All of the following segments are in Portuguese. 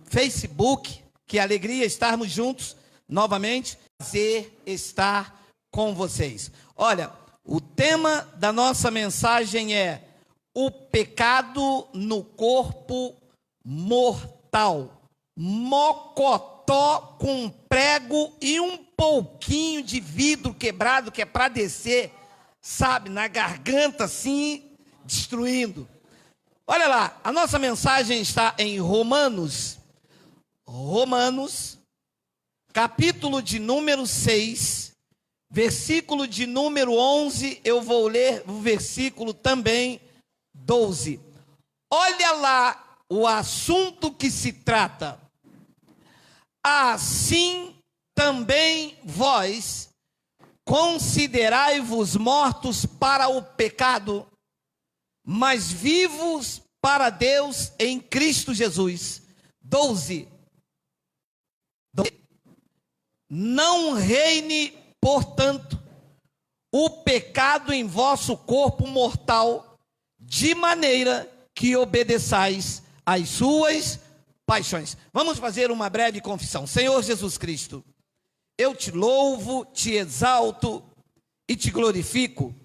Facebook. Que alegria estarmos juntos novamente. Prazer estar com vocês. Olha, o tema da nossa mensagem é o pecado no corpo mortal. Mocotó com prego e um pouquinho de vidro quebrado, que é para descer, sabe, na garganta assim, destruindo. Olha lá, a nossa mensagem está em Romanos, capítulo de número 6, versículo de número 11, eu vou ler o versículo também 12. Olha lá o assunto que se trata. Assim também vós considerai-vos mortos para o pecado, mas vivos para Deus em Cristo Jesus. 12. Não reine, portanto, o pecado em vosso corpo mortal, de maneira que obedeçais às suas paixões. Vamos fazer uma breve confissão. Senhor Jesus Cristo, eu te louvo, te exalto e te glorifico,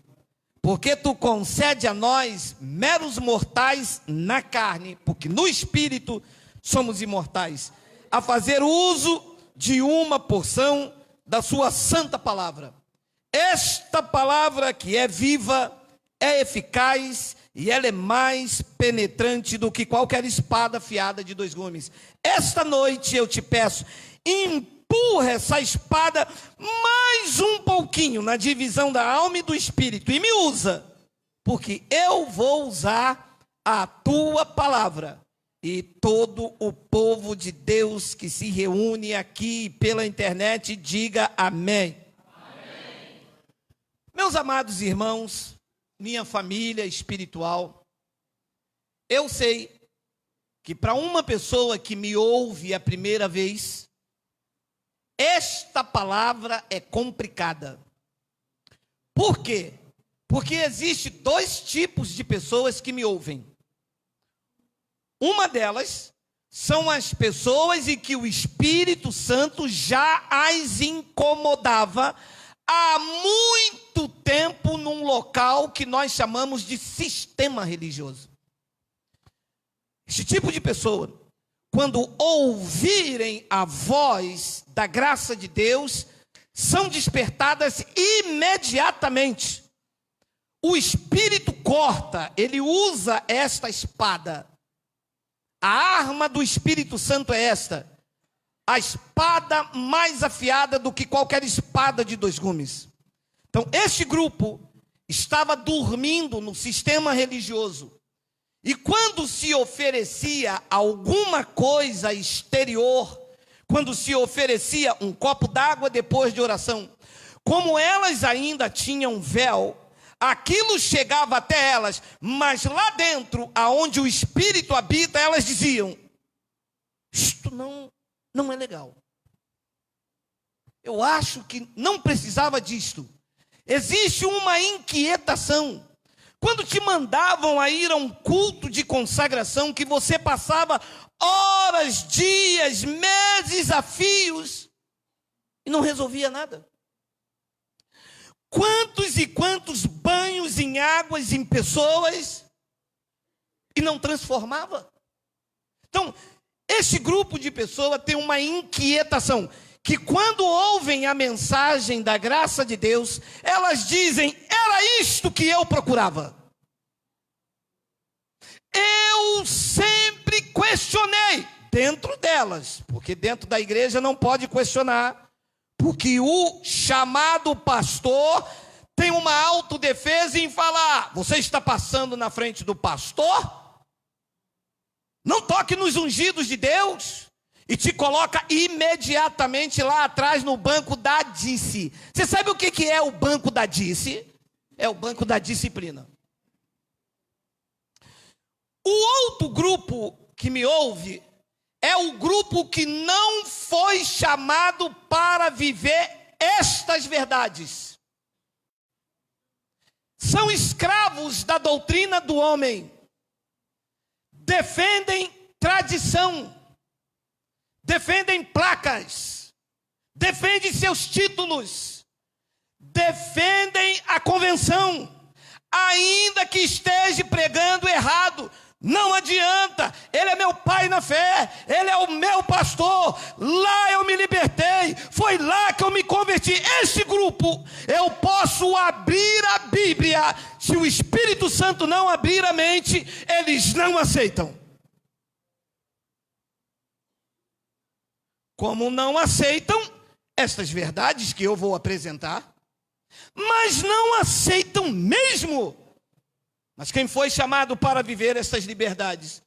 porque tu concede a nós, meros mortais na carne, porque no espírito somos imortais, a fazer uso de uma porção da sua santa palavra. Esta palavra que é viva, é eficaz e ela é mais penetrante do que qualquer espada afiada de 2 gumes. Esta noite eu te peço, empurra essa espada mais um pouquinho na divisão da alma e do espírito e me usa, porque eu vou usar a tua palavra. E todo o povo de Deus que se reúne aqui pela internet, diga amém. Amém. Meus amados irmãos, minha família espiritual, eu sei que para uma pessoa que me ouve a primeira vez, esta palavra é complicada. Por quê? Porque existem 2 tipos de pessoas que me ouvem. Uma delas são as pessoas em que o Espírito Santo já as incomodava há muito tempo num local que nós chamamos de sistema religioso. Esse tipo de pessoa, quando ouvirem a voz da graça de Deus, são despertadas imediatamente. O Espírito corta, ele usa esta espada. A arma do Espírito Santo é esta, a espada mais afiada do que qualquer espada de 2 gumes. Então, este grupo estava dormindo no sistema religioso. E quando se oferecia alguma coisa exterior, quando se oferecia um copo d'água depois de oração, como elas ainda tinham véu, aquilo chegava até elas, mas lá dentro, aonde o Espírito habita, elas diziam, isto não é legal. Eu acho que não precisava disto. Existe uma inquietação. Quando te mandavam a ir a um culto de consagração, que você passava horas, dias, meses a fios, e não resolvia nada. Quantos e quantos banhos em águas, em pessoas, e não transformava? Então, esse grupo de pessoas tem uma inquietação, que quando ouvem a mensagem da graça de Deus, elas dizem, era isto que eu procurava. Eu sempre questionei, dentro delas, porque dentro da igreja não pode questionar, porque o chamado pastor tem uma autodefesa em falar, você está passando na frente do pastor? Não toque nos ungidos de Deus. E te coloca imediatamente lá atrás no banco da Dice. Você sabe o que é o banco da Dice? É o banco da disciplina. O outro grupo que me ouve é o grupo que não foi chamado para viver estas verdades. São escravos da doutrina do homem. Defendem tradição. defendem placas, defendem seus títulos, defendem a convenção, ainda que esteja pregando errado. Não adianta, ele é meu pai na fé, ele é o meu pastor, lá eu me libertei, foi lá que eu me converti. Este grupo, eu posso abrir a Bíblia, se o Espírito Santo não abrir a mente, eles não aceitam. Como não aceitam estas verdades que eu vou apresentar, mas não aceitam mesmo. Mas quem foi chamado para viver essas liberdades,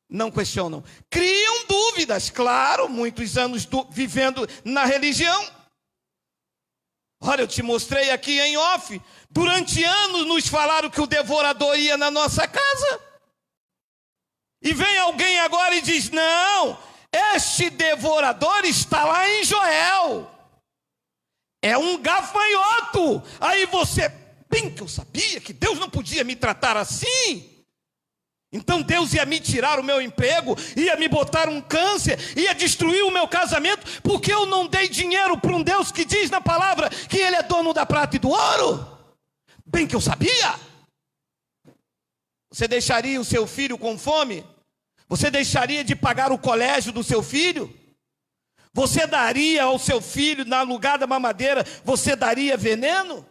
não questionam. Criam dúvidas, claro, muitos anos vivendo na religião. Olha, eu te mostrei aqui em off, durante anos nos falaram que o devorador ia na nossa casa. E vem alguém agora e diz, não, este devorador está lá em Joel. É um gafanhoto. Aí você... Bem que eu sabia que Deus não podia me tratar assim. Então Deus ia me tirar o meu emprego, ia me botar um câncer, ia destruir o meu casamento, porque eu não dei dinheiro para um Deus que diz na palavra que Ele é dono da prata e do ouro. Bem que eu sabia. Você deixaria o seu filho com fome? Você deixaria de pagar o colégio do seu filho? Você daria ao seu filho, na lugar da mamadeira, você daria veneno?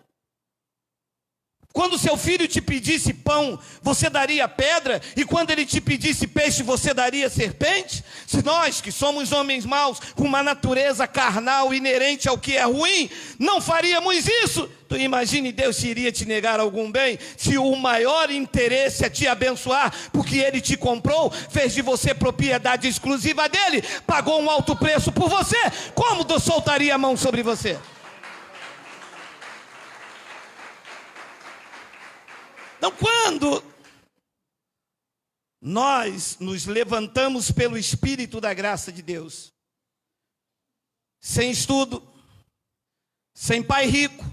Quando seu filho te pedisse pão, você daria pedra? E quando ele te pedisse peixe, você daria serpente? Se nós, que somos homens maus, com uma natureza carnal inerente ao que é ruim, não faríamos isso, tu imagine Deus se iria te negar algum bem, se o maior interesse é te abençoar, porque Ele te comprou, fez de você propriedade exclusiva dEle, pagou um alto preço por você, como Deus soltaria a mão sobre você? Então, quando nós nos levantamos pelo Espírito da graça de Deus, sem estudo, sem pai rico,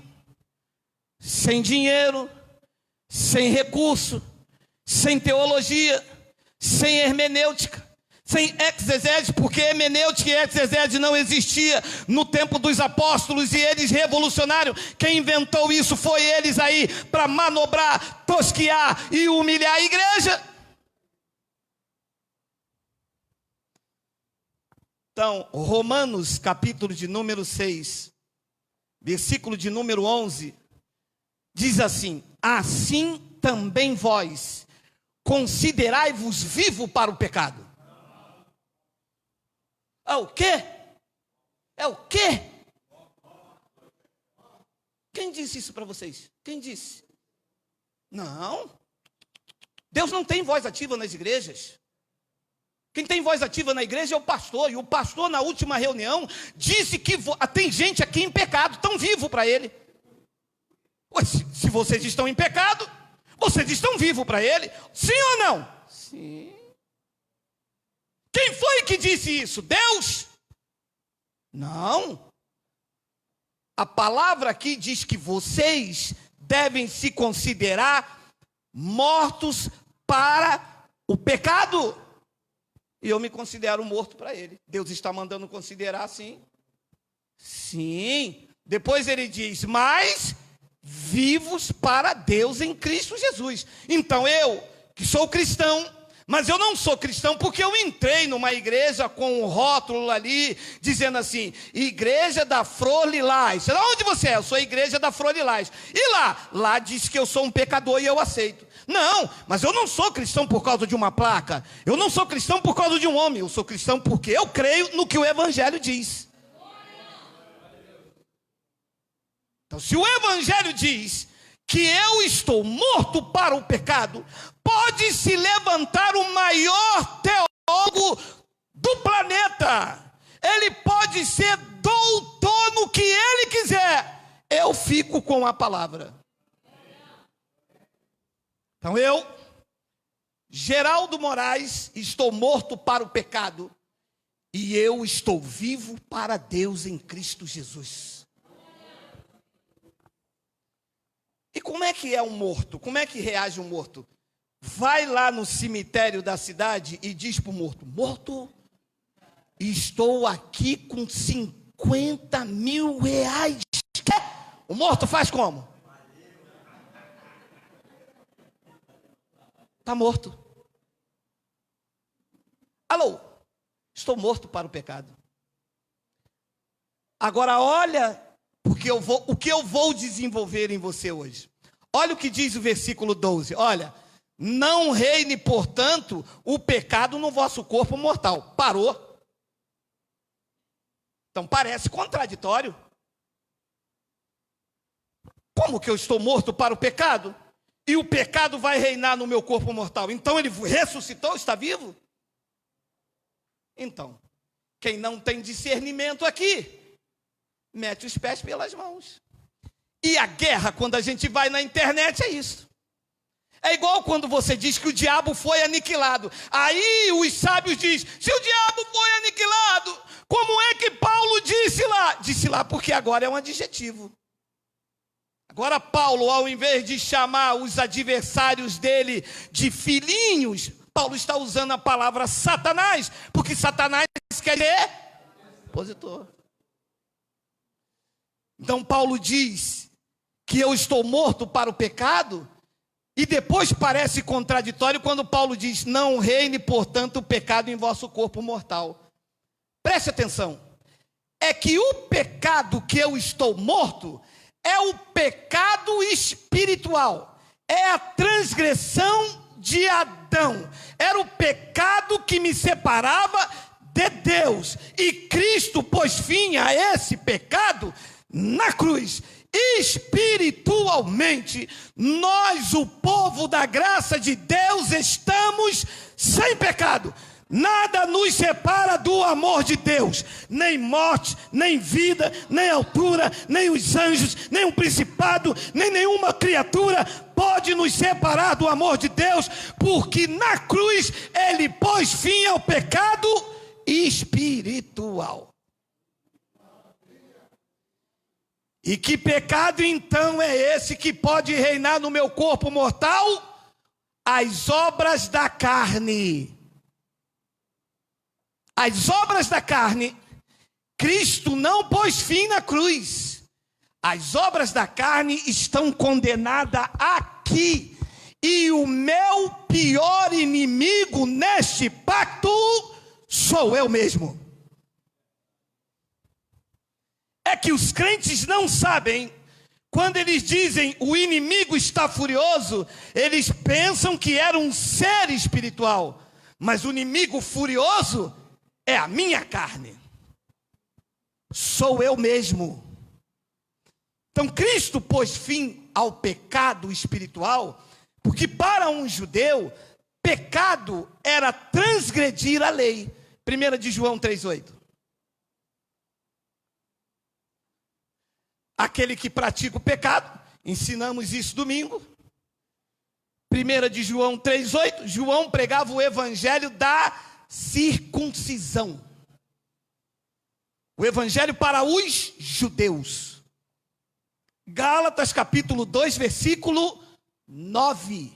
sem dinheiro, sem recurso, sem teologia, sem hermenêutica, sem exegese, porque hermenêutica e exegese não existia no tempo dos apóstolos e eles revolucionaram. Quem inventou isso foi eles aí para manobrar, tosquiar e humilhar a igreja. Então, Romanos capítulo de número 6, versículo de número 11, diz assim: assim também vós considerai-vos vivo para o pecado. É o quê? É o quê? Quem disse isso para vocês? Quem disse? Não. Deus não tem voz ativa nas igrejas. Quem tem voz ativa na igreja é o pastor. E o pastor, na última reunião, disse que tem gente aqui em pecado, tão vivo para ele. Ué, se vocês estão em pecado, vocês estão vivos para ele. Sim ou não? Sim. Quem foi que disse isso? Deus? Não. A palavra aqui diz que vocês devem se considerar mortos para o pecado. E eu me considero morto para ele. Deus está mandando considerar assim. Sim. Depois ele diz, mas vivos para Deus em Cristo Jesus. Então eu, que sou cristão, mas eu não sou cristão porque eu entrei numa igreja com um rótulo ali, dizendo assim, Igreja da Flor Lilás. Onde você é? Eu sou a Igreja da Flor Lilás. E lá diz que eu sou um pecador e eu aceito. Não, mas eu não sou cristão por causa de uma placa. Eu não sou cristão por causa de um homem. Eu sou cristão porque eu creio no que o Evangelho diz. Então, se o Evangelho diz que eu estou morto para o pecado, pode se levantar o maior teólogo do planeta. Ele pode ser doutor no que ele quiser. Eu fico com a palavra. Então eu, Geraldo Moraes, estou morto para o pecado. E eu estou vivo para Deus em Cristo Jesus. E como é que é um morto? Como é que reage um morto? Vai lá no cemitério da cidade e diz para o morto, morto, estou aqui com 50 mil reais. O morto faz como? Está morto. Alô, estou morto para o pecado. Agora olha, o que eu vou desenvolver em você hoje. Olha o que diz o versículo 12. Olha, não reine, portanto, o pecado no vosso corpo mortal. Parou. Então parece contraditório. Como que eu estou morto para o pecado? E o pecado vai reinar no meu corpo mortal. Então ele ressuscitou, está vivo? Então, quem não tem discernimento aqui, mete os pés pelas mãos. E a guerra, quando a gente vai na internet, é isso. É igual quando você diz que o diabo foi aniquilado. Aí os sábios dizem, se o diabo foi aniquilado, como é que Paulo disse lá? Disse lá porque agora é um adjetivo. Agora Paulo, ao invés de chamar os adversários dele de filhinhos, Paulo está usando a palavra Satanás, porque Satanás quer dizer opositor. Então Paulo diz que eu estou morto para o pecado, e depois parece contraditório quando Paulo diz, não reine, portanto, o pecado em vosso corpo mortal. Preste atenção, é que o pecado que eu estou morto é o pecado espiritual, é a transgressão de Adão, era o pecado que me separava de Deus, e Cristo pôs fim a esse pecado na cruz. Espiritualmente, nós, o povo da graça de Deus, estamos sem pecado. Nada nos separa do amor de Deus, nem morte, nem vida, nem altura, nem os anjos, nem o principado, nem nenhuma criatura pode nos separar do amor de Deus, porque na cruz ele pôs fim ao pecado espiritual. E que pecado então é esse que pode reinar no meu corpo mortal? As obras da carne. As obras da carne, Cristo não pôs fim na cruz. As obras da carne estão condenadas aqui. E o meu pior inimigo neste pacto sou eu mesmo. É que os crentes não sabem, quando eles dizem o inimigo está furioso, eles pensam que era um ser espiritual. Mas o inimigo furioso é a minha carne. Sou eu mesmo. Então Cristo pôs fim ao pecado espiritual, porque para um judeu, pecado era transgredir a lei. 1 de João 3,8. Aquele que pratica o pecado, ensinamos isso domingo. 1 de João 3,8, João pregava o evangelho da circuncisão. O evangelho para os judeus. Gálatas capítulo 2, versículo 9.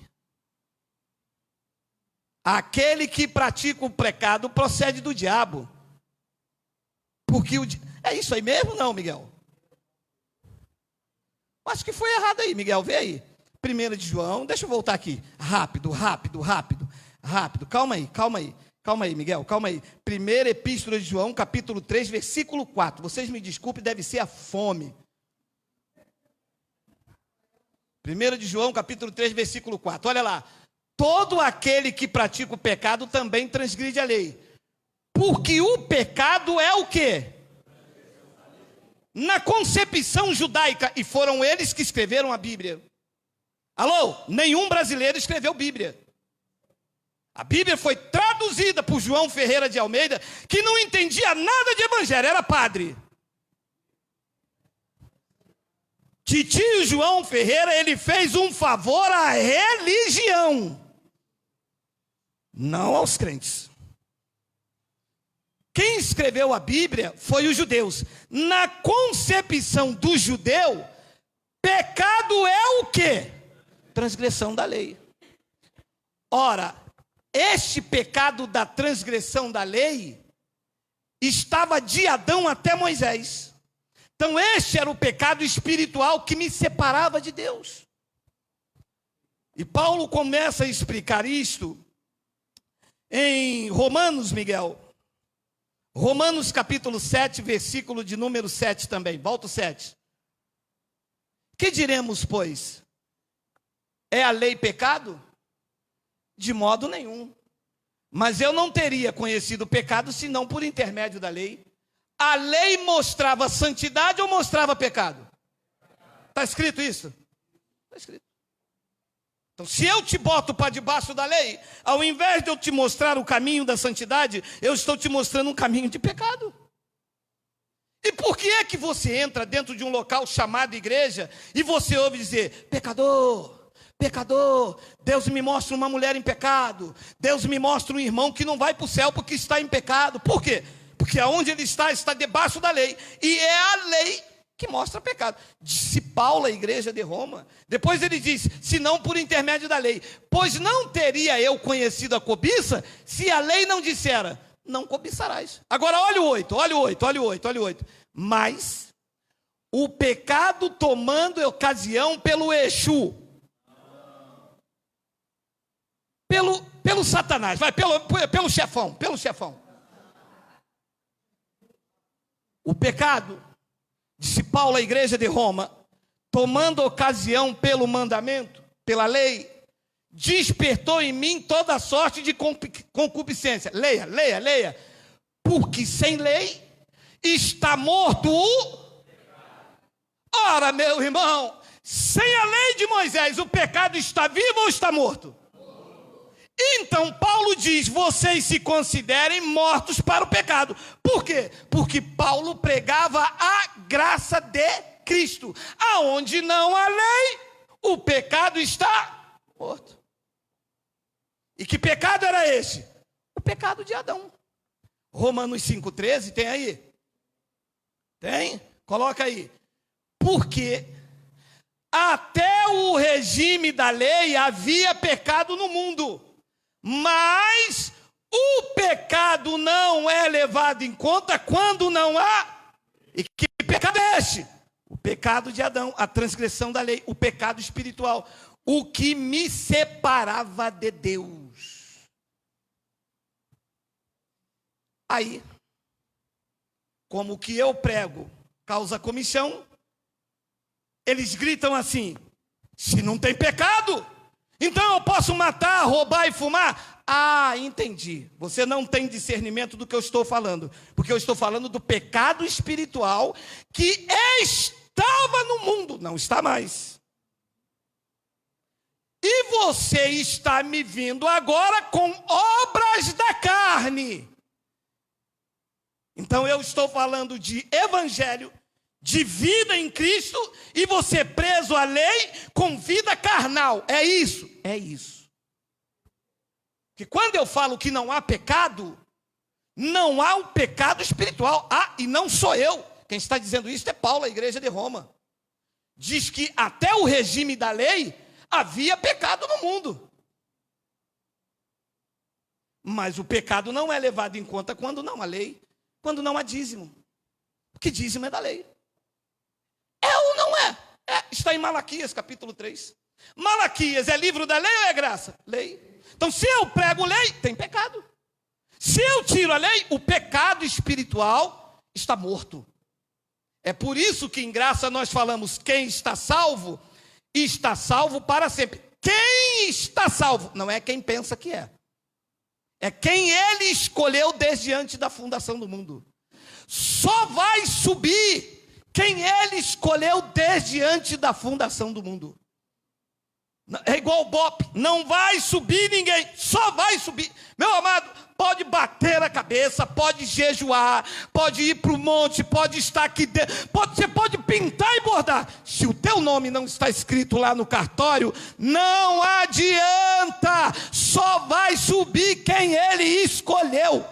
Aquele que pratica o pecado procede do diabo. Porque é isso aí mesmo, não, Miguel? Acho que foi errado aí, Miguel, vê aí. 1 de João, deixa eu voltar aqui. Rápido. Calma aí, Miguel, calma aí. 1ª Epístola de João, capítulo 3, versículo 4. Vocês me desculpem, deve ser a fome. 1 de João, capítulo 3, versículo 4. Olha lá. Todo aquele que pratica o pecado também transgride a lei. Porque o pecado é o quê? Na concepção judaica, e foram eles que escreveram a Bíblia. Alô? Nenhum brasileiro escreveu Bíblia. A Bíblia foi traduzida por João Ferreira de Almeida, que não entendia nada de evangelho, era padre. Titio João Ferreira, ele fez um favor à religião, não aos crentes. Quem escreveu a Bíblia foi os judeus. Na concepção do judeu, pecado é o quê? Transgressão da lei. Ora, este pecado da transgressão da lei estava de Adão até Moisés. Então este era o pecado espiritual que me separava de Deus. E Paulo começa a explicar isto em Romanos, Miguel. Romanos capítulo 7, versículo de número 7 também. Volta o 7. Que diremos, pois? É a lei pecado? De modo nenhum. Mas eu não teria conhecido o pecado senão por intermédio da lei. A lei mostrava santidade ou mostrava pecado? Está escrito isso? Está escrito. Então, se eu te boto para debaixo da lei, ao invés de eu te mostrar o caminho da santidade, eu estou te mostrando um caminho de pecado. E por que é que você entra dentro de um local chamado igreja e você ouve dizer, pecador, pecador, Deus me mostra uma mulher em pecado, Deus me mostra um irmão que não vai para o céu porque está em pecado. Por quê? Porque aonde ele está debaixo da lei, e é a lei que mostra pecado. Disse Paulo à igreja de Roma. Depois ele diz, se não por intermédio da lei, pois não teria eu conhecido a cobiça, se a lei não dissera, não cobiçarás. Agora olha o 8, olha o 8, olha o 8, olha o 8. Mas o pecado tomando ocasião pelo Exu, pelo Satanás, vai, pelo chefão, o pecado, disse Paulo à igreja de Roma, tomando ocasião pelo mandamento, pela lei, despertou em mim toda sorte de concupiscência. Leia. Porque sem lei está morto o... Ora, meu irmão, sem a lei de Moisés, o pecado está vivo ou está morto? Então Paulo diz, vocês se considerem mortos para o pecado. Por quê? Porque Paulo pregava a graça de Cristo. Aonde não há lei, o pecado está morto. E que pecado era esse? O pecado de Adão. Romanos 5,13, tem aí? Tem? Coloca aí. Porque até o regime da lei havia pecado no mundo. Mas o pecado não é levado em conta quando não há. E que pecado é este? O pecado de Adão, a transgressão da lei, o pecado espiritual, o que me separava de Deus. Aí, como o que eu prego causa comichão, eles gritam assim, se não tem pecado, então eu posso matar, roubar e fumar? Ah, entendi. Você não tem discernimento do que eu estou falando. Porque eu estou falando do pecado espiritual que estava no mundo. Não está mais. E você está me vindo agora com obras da carne. Então eu estou falando de evangelho, de vida em Cristo, e você preso à lei com vida carnal. É isso? É isso. Que quando eu falo que não há pecado, não há o pecado espiritual. Ah, e não sou eu. Quem está dizendo isso é Paulo, a igreja de Roma. Diz que até o regime da lei havia pecado no mundo. Mas o pecado não é levado em conta quando não há lei, quando não há dízimo. Porque dízimo é da lei. É ou não é? Está em Malaquias, capítulo 3. Malaquias é livro da lei ou é graça? Lei. Então, se eu prego lei, tem pecado. Se eu tiro a lei, o pecado espiritual está morto. É por isso que em graça nós falamos, quem está salvo para sempre. Quem está salvo? Não é quem pensa que é. É quem ele escolheu desde antes da fundação do mundo. Só vai subir quem ele escolheu desde antes da fundação do mundo. É igual o BOP, não vai subir ninguém, só vai subir. Meu amado, pode bater a cabeça, pode jejuar, pode ir para o monte, pode estar aqui dentro, você pode pintar e bordar. Se o teu nome não está escrito lá no cartório, não adianta, só vai subir quem ele escolheu.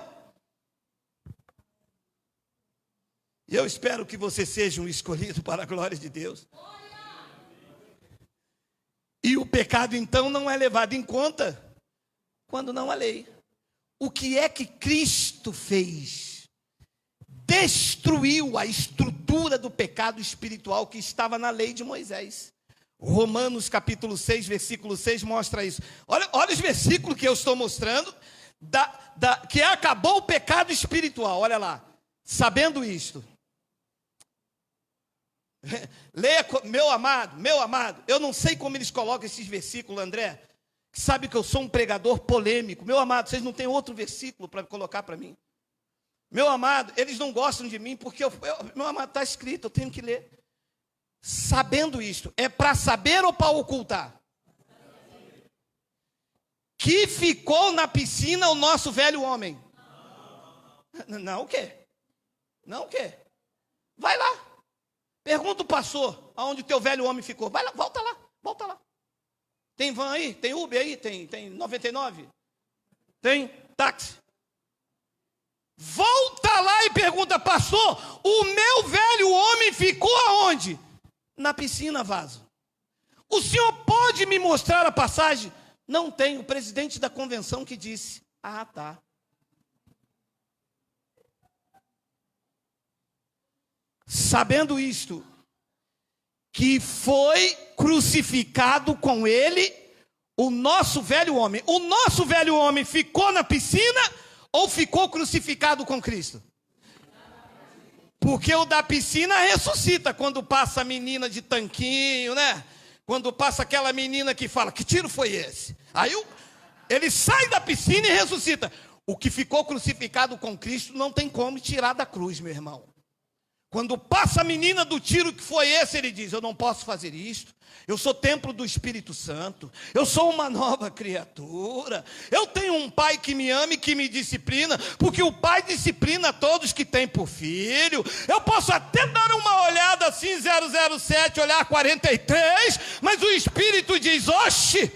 E eu espero que você seja um escolhido para a glória de Deus. E o pecado, então, não é levado em conta quando não há lei. O que é que Cristo fez? destruiu a estrutura do pecado espiritual que estava na lei de Moisés. Romanos capítulo 6, versículo 6 mostra isso. Olha os versículos que eu estou mostrando, que acabou o pecado espiritual. Olha lá, sabendo isto. Leia, meu amado, eu não sei como eles colocam esses versículos, André, que sabe que eu sou um pregador polêmico. Meu amado, vocês não têm outro versículo para colocar para mim? Meu amado, eles não gostam de mim porque, meu amado, está escrito, eu tenho que ler. Sabendo isto, é para saber ou para ocultar? Que ficou na piscina o nosso velho homem. Não o quê? Não o quê? Vai lá. Pergunta o pastor, aonde o teu velho homem ficou. Vai lá, volta lá. Tem van aí? Tem Uber aí? Tem 99? Tem táxi? Volta lá e pergunta, pastor, o meu velho homem ficou aonde? Na piscina, vaso. O senhor pode me mostrar a passagem? Não tem, o presidente da convenção que disse. Ah, tá. Sabendo isto, que foi crucificado com ele o nosso velho homem. O nosso velho homem ficou na piscina ou ficou crucificado com Cristo? Porque o da piscina ressuscita quando passa a menina de tanquinho, né? Quando passa aquela menina que fala, que tiro foi esse? Aí ele sai da piscina e ressuscita. O que ficou crucificado com Cristo não tem como tirar da cruz, meu irmão. Quando passa a menina do tiro que foi esse, ele diz, eu não posso fazer isto. Eu sou templo do Espírito Santo. Eu sou uma nova criatura. Eu tenho um pai que me ama e que me disciplina, porque o pai disciplina todos que tem por filho. Eu posso até dar uma olhada assim, 007, olhar 43, mas o Espírito diz, oxe.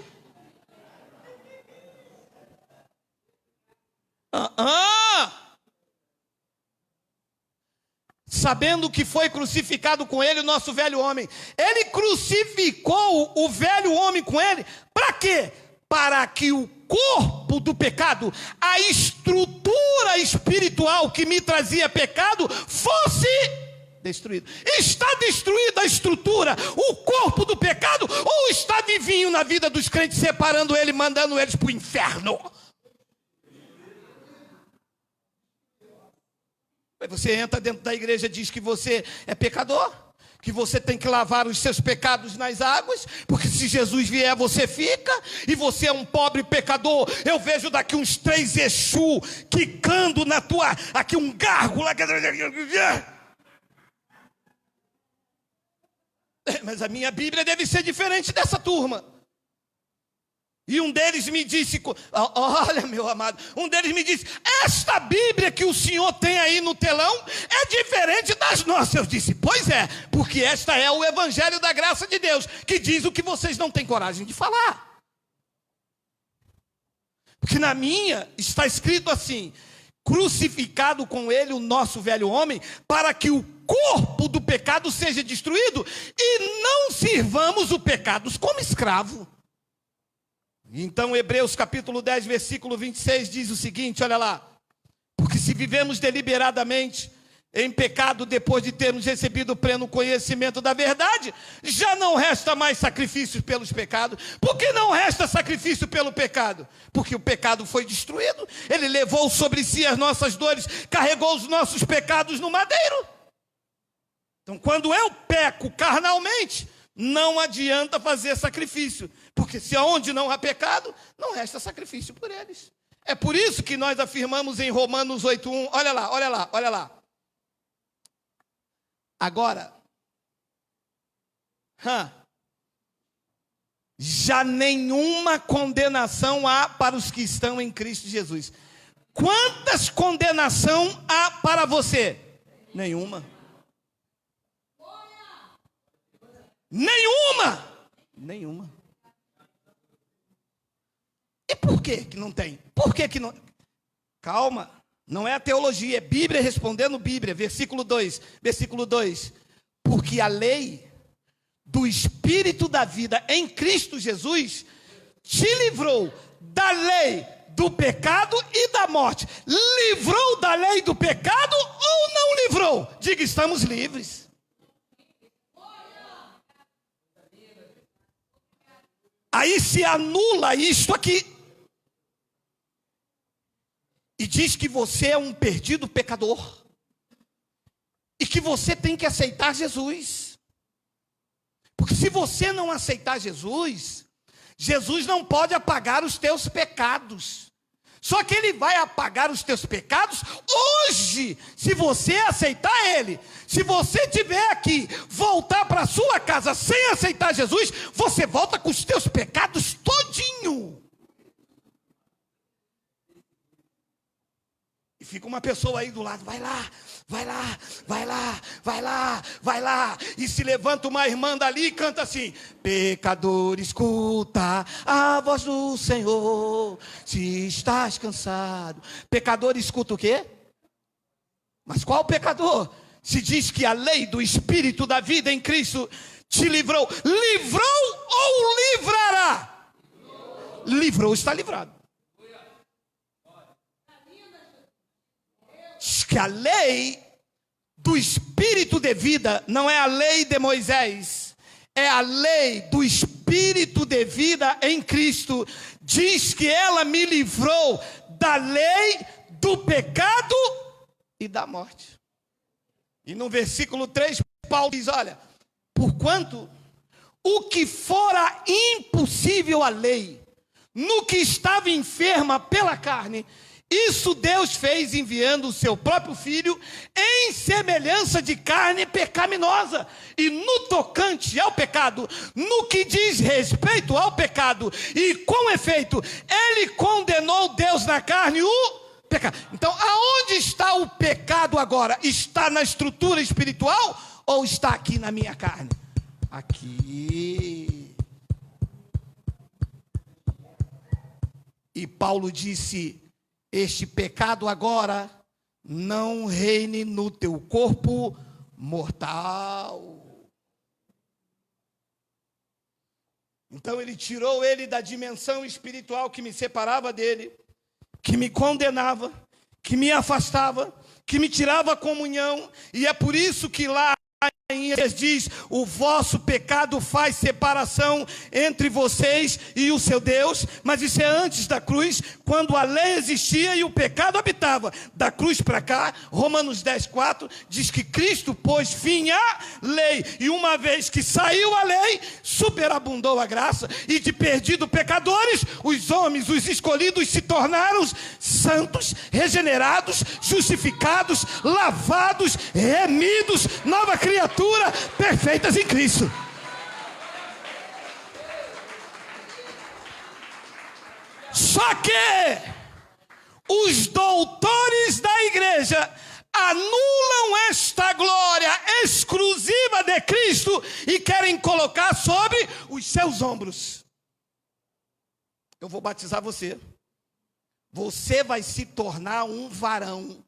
Sabendo que foi crucificado com ele o nosso velho homem. Ele crucificou o velho homem com ele. Para quê? Para que o corpo do pecado, a estrutura espiritual que me trazia pecado, fosse destruído. Está destruída a estrutura, o corpo do pecado, ou está vivinho na vida dos crentes, separando ele, mandando eles para o inferno? Você entra dentro da igreja e diz que você é pecador, que você tem que lavar os seus pecados nas águas, porque se Jesus vier você fica, e você é um pobre pecador. Eu vejo daqui uns 3 Exu quicando na tua, aqui um gárgula. Mas a minha Bíblia deve ser diferente dessa turma. E um deles me disse, olha meu amado, um deles me disse, esta Bíblia que o senhor tem aí no telão é diferente das nossas. Eu disse, pois é, porque esta é o Evangelho da graça de Deus, que diz o que vocês não têm coragem de falar. Porque na minha está escrito assim, crucificado com ele o nosso velho homem, para que o corpo do pecado seja destruído, e não sirvamos o pecado como escravo. Então Hebreus capítulo 10, versículo 26 diz o seguinte, olha lá. Porque se vivemos deliberadamente em pecado depois de termos recebido o pleno conhecimento da verdade, já não resta mais sacrifícios pelos pecados. Por que não resta sacrifício pelo pecado? Porque o pecado foi destruído. Ele levou sobre si as nossas dores, carregou os nossos pecados no madeiro. Então quando eu peco carnalmente, não adianta fazer sacrifício, porque se aonde não há pecado, não resta sacrifício por eles. É por isso que nós afirmamos em Romanos 8:1, olha lá. Agora, já nenhuma condenação há para os que estão em Cristo Jesus. Quantas condenação há para você? Nenhuma. Nenhuma. E por que não tem? Por que não? Calma, não é a teologia, é Bíblia respondendo Bíblia. Versículo 2. Porque a lei do Espírito da vida em Cristo Jesus te livrou da lei do pecado e da morte. Livrou da lei do pecado ou não livrou. Diga, estamos livres. Aí se anula isto aqui. E diz que você é um perdido pecador. E que você tem que aceitar Jesus. Porque se você não aceitar Jesus, Jesus não pode apagar os teus pecados. Só que Ele vai apagar os teus pecados hoje, se você aceitar Ele. Se você tiver aqui, voltar para a sua casa sem aceitar Jesus, você volta com os teus pecados todinho. E fica uma pessoa aí do lado, vai lá, vai lá, vai lá, vai lá, vai lá. E se levanta uma irmã dali e canta assim: pecador, escuta a voz do Senhor, se estás cansado. Pecador, escuta o quê? Mas qual pecador? Se diz que a lei do Espírito da vida em Cristo te livrou. Livrou ou livrará? Livrou, está livrado. Diz que a lei do Espírito de vida não é a lei de Moisés, é a lei do Espírito de vida em Cristo. Diz que ela me livrou da lei do pecado e da morte. E no versículo 3, Paulo diz: olha, porquanto o que fora impossível à lei, no que estava enferma pela carne, isso Deus fez enviando o seu próprio Filho em semelhança de carne pecaminosa. E no tocante ao pecado, no que diz respeito ao pecado, e com efeito, Ele condenou Deus na carne o pecado. Então, aonde está o pecado agora? Está na estrutura espiritual ou está aqui na minha carne? Aqui. E Paulo disse: este pecado agora não reine no teu corpo mortal. Então ele tirou ele da dimensão espiritual que me separava dele, que me condenava, que me afastava, que me tirava a comunhão. E é por isso que lá em Isaías diz: o vosso pecado faz separação entre vocês e o seu Deus. Mas isso é antes da cruz, quando a lei existia e o pecado habitava. Da cruz para cá, Romanos 10:4 diz que Cristo pôs fim à lei, e uma vez que saiu a lei, superabundou a graça, e de perdido pecadores, os homens, os escolhidos, se tornaram santos, regenerados, justificados, lavados, remidos, nova criatura, perfeitas em Cristo. Só que os doutores da igreja anulam esta glória exclusiva de Cristo e querem colocar sobre os seus ombros. Eu vou batizar você. Você vai se tornar um varão.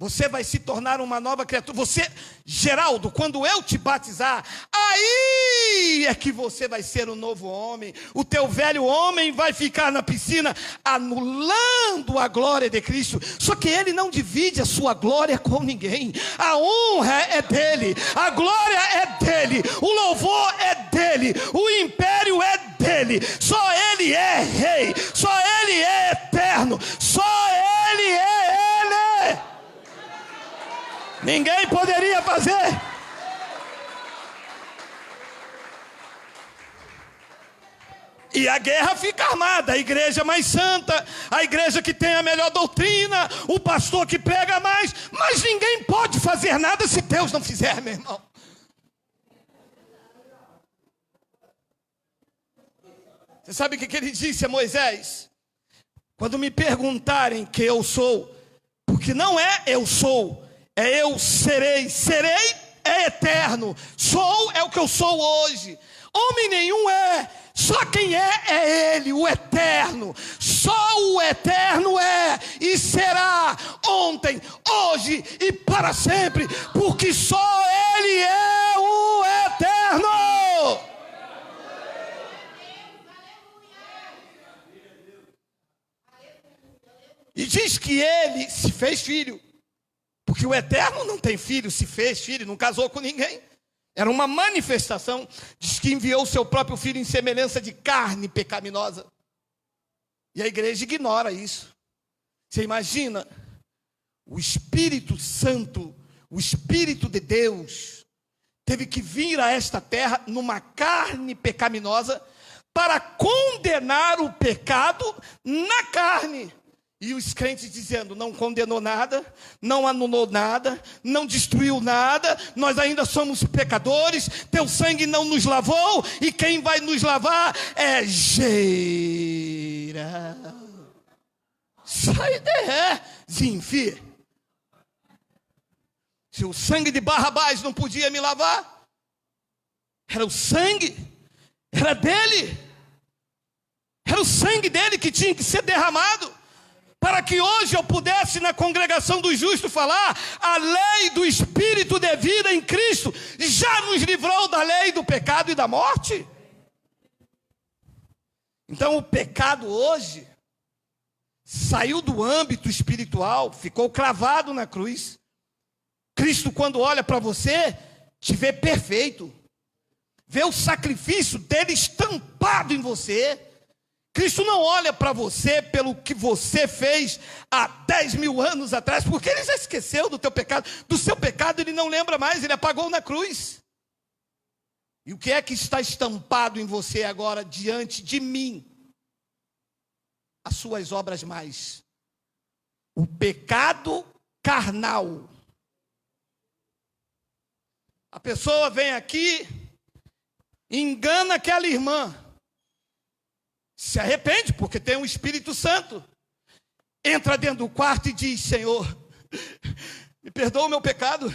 Você vai se tornar uma nova criatura. Você, Geraldo, quando eu te batizar, aí é que você vai ser um novo homem. O teu velho homem vai ficar na piscina, anulando a glória de Cristo. Só que Ele não divide a sua glória com ninguém. A honra é dele, a glória é dele, o louvor é dele, o império é dele. Só Ele é rei, só Ele é eterno, só Ele é Ele. Ninguém poderia fazer. E a guerra fica armada. A igreja mais santa, a igreja que tem a melhor doutrina, o pastor que prega mais. Mas ninguém pode fazer nada se Deus não fizer, meu irmão. Você sabe o que ele disse a Moisés? Quando me perguntarem que eu sou, porque não é eu sou, é eu serei. Serei é eterno. Sou é o que eu sou hoje. Homem nenhum é. Só quem é Ele, o eterno. Só o eterno é e será ontem, hoje e para sempre. Porque só Ele é o eterno. E diz que Ele se fez filho Porque o Eterno não tem filho, se fez filho, não casou com ninguém. Era uma manifestação. Diz que enviou o seu próprio filho em semelhança de carne pecaminosa. E a igreja ignora isso. Você imagina? O Espírito Santo, o Espírito de Deus, teve que vir a esta terra numa carne pecaminosa para condenar o pecado na carne. E os crentes dizendo, não condenou nada, não anulou nada, não destruiu nada, nós ainda somos pecadores, teu sangue não nos lavou, e quem vai nos lavar é Jeira. Sai daí, Zinfi. Se o sangue de Barrabás não podia me lavar, era o sangue, era dele, era o sangue dele que tinha que ser derramado, para que hoje eu pudesse na congregação dos justos falar, a lei do Espírito de vida em Cristo já nos livrou da lei do pecado e da morte. Então o pecado hoje saiu do âmbito espiritual, ficou cravado na cruz. Cristo, quando olha para você, te vê perfeito, vê o sacrifício dele estampado em você. Cristo não olha para você pelo que você fez há 10.000 anos atrás, porque ele já esqueceu do teu pecado. Do seu pecado ele não lembra mais, ele apagou na cruz. E o que é que está estampado em você agora diante de mim? As suas obras mais. O pecado carnal. A pessoa vem aqui, engana aquela irmã, se arrepende, porque tem um Espírito Santo, entra dentro do quarto e diz, Senhor, me perdoa o meu pecado,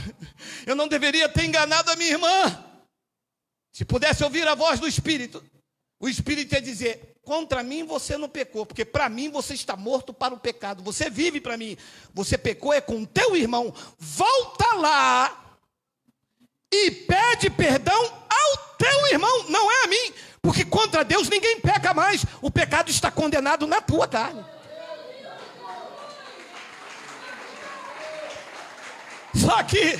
eu não deveria ter enganado a minha irmã. Se pudesse ouvir a voz do Espírito, o Espírito ia dizer, contra mim você não pecou, porque para mim você está morto para o pecado, você vive para mim, você pecou é com teu irmão, volta lá e pede perdão ao teu irmão, não é a mim, porque contra Deus ninguém peca mais, o pecado está condenado na tua carne. Só que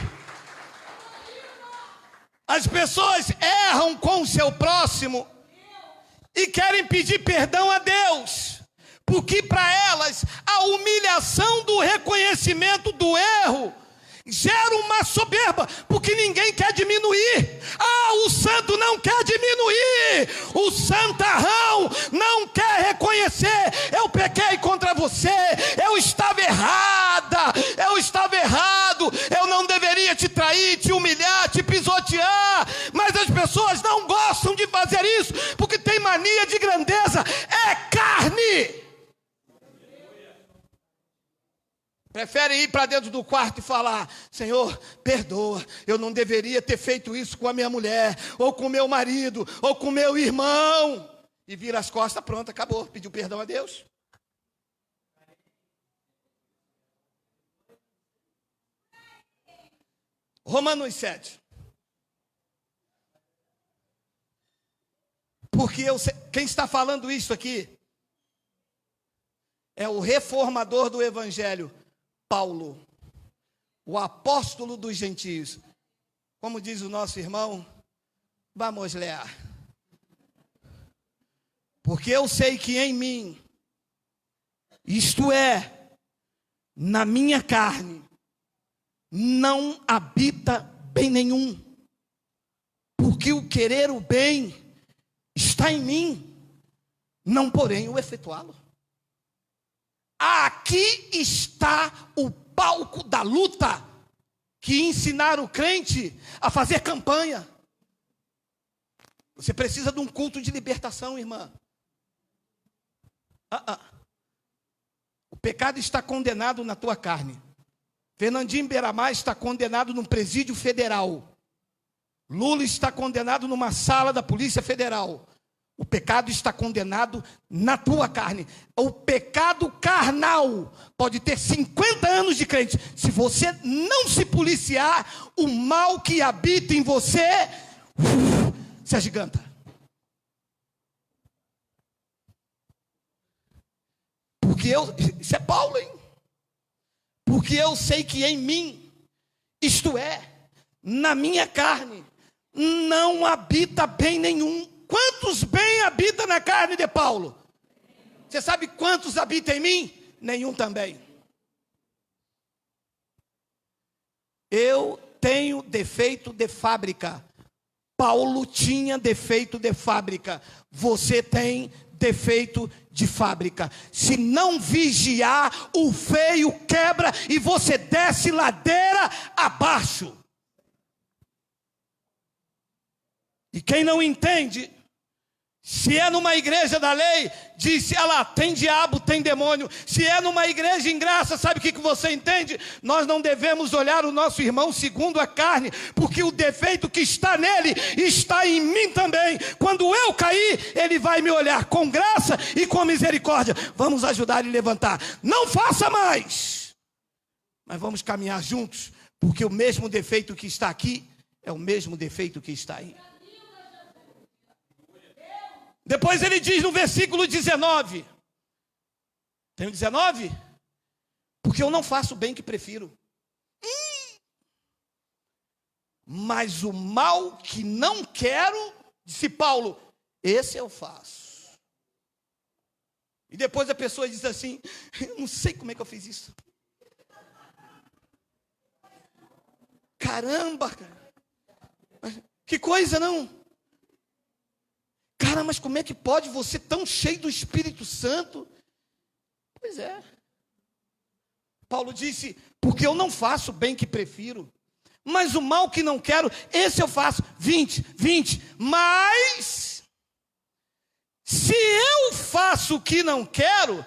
as pessoas erram com o seu próximo e querem pedir perdão a Deus, porque para elas a humilhação do reconhecimento do erro gera uma soberba, porque ninguém quer diminuir. O santo não quer diminuir, o santarrão não quer reconhecer, eu pequei contra você, eu estava errada, eu estava errado, eu não deveria te trair, te humilhar, te pisotear, mas as pessoas não gostam de fazer isso, porque tem mania de grandeza, é carne. Preferem ir para dentro do quarto e falar, Senhor, perdoa, eu não deveria ter feito isso com a minha mulher, ou com o meu marido, ou com o meu irmão. E vira as costas, pronto, acabou, pediu perdão a Deus. Romanos 7. Porque quem está falando isso aqui é o reformador do Evangelho, Paulo, o apóstolo dos gentios. Como diz o nosso irmão, vamos ler. Porque eu sei que em mim, isto é, na minha carne, não habita bem nenhum. Porque o querer o bem está em mim, não porém o efetuá-lo. Aqui está o palco da luta, que ensinaram o crente a fazer campanha. Você precisa de um culto de libertação, irmã. O pecado está condenado na tua carne. Fernandinho Beiramar está condenado num presídio federal. Lula está condenado numa sala da Polícia Federal. O pecado está condenado na tua carne. O pecado carnal pode ter 50 anos de crente. Se você não se policiar, o mal que habita em você se agiganta. Porque isso é Paulo, hein? Porque eu sei que em mim isto é, na minha carne, não habita bem nenhum. Quantos bem habita na carne de Paulo? Você sabe quantos habitam em mim? Nenhum também. Eu tenho defeito de fábrica. Paulo tinha defeito de fábrica. Você tem defeito de fábrica. Se não vigiar, o feio quebra e você desce ladeira abaixo. E quem não entende, se é numa igreja da lei, diz, ela tem diabo, tem demônio. Se é numa igreja em graça, sabe o que você entende? Nós não devemos olhar o nosso irmão segundo a carne, porque o defeito que está nele, está em mim também. Quando eu cair, ele vai me olhar com graça e com misericórdia. Vamos ajudar e levantar. Não faça mais, mas vamos caminhar juntos, porque o mesmo defeito que está aqui, é o mesmo defeito que está aí. Depois ele diz no versículo 19. Tem o 19? Porque eu não faço o bem que prefiro. Mas o mal que não quero, disse Paulo, esse eu faço. E depois a pessoa diz assim, eu não sei como é que eu fiz isso. Caramba, que coisa, não? Cara, mas como é que pode você tão cheio do Espírito Santo? Pois é. Paulo disse, porque eu não faço o bem que prefiro, mas o mal que não quero, esse eu faço. 20. Mas, se eu faço o que não quero,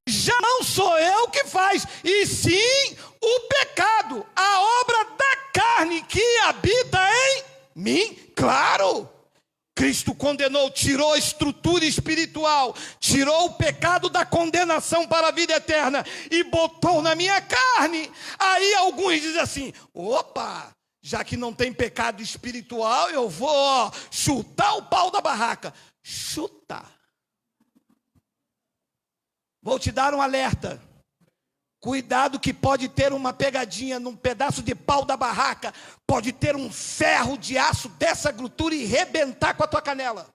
já não sou eu que faz, e sim o pecado, a obra da carne que habita em mim. Claro, Cristo condenou, tirou a estrutura espiritual, tirou o pecado da condenação para a vida eterna e botou na minha carne. Aí alguns dizem assim, opa, já que não tem pecado espiritual, eu vou chutar o pau da barraca. Chuta. Vou te dar um alerta. Cuidado que pode ter uma pegadinha num pedaço de pau da barraca. Pode ter um ferro de aço dessa grossura e rebentar com a tua canela.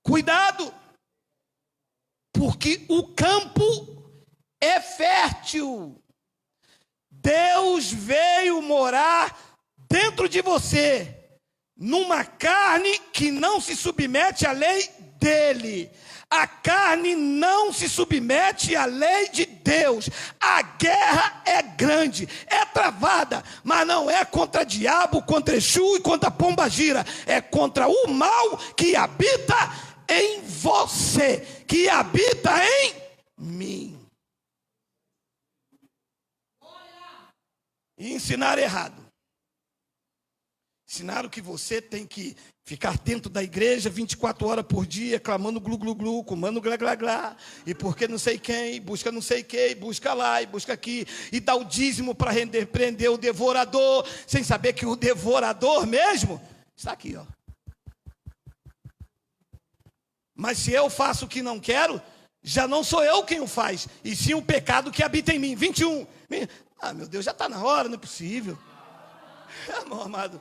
Cuidado. Porque o campo é fértil. Deus veio morar dentro de você, numa carne que não se submete à lei dele. A carne não se submete à lei de Deus. A guerra é grande, é travada, mas não é contra diabo, contra Exu e contra pombagira. É contra o mal que habita em você, que habita em mim. E ensinar errado. Ensinaram que você tem que ficar dentro da igreja 24 horas por dia, clamando glu, glu, glu, comando glá, glá, glá, e porque não sei quem, busca não sei quem, busca lá e busca aqui, e dá o dízimo para prender o devorador, sem saber que o devorador mesmo está aqui, ó. Mas se eu faço o que não quero, já não sou eu quem o faz, e sim o pecado que habita em mim. 21. Ah, meu Deus, já está na hora, não é possível. Meu amado,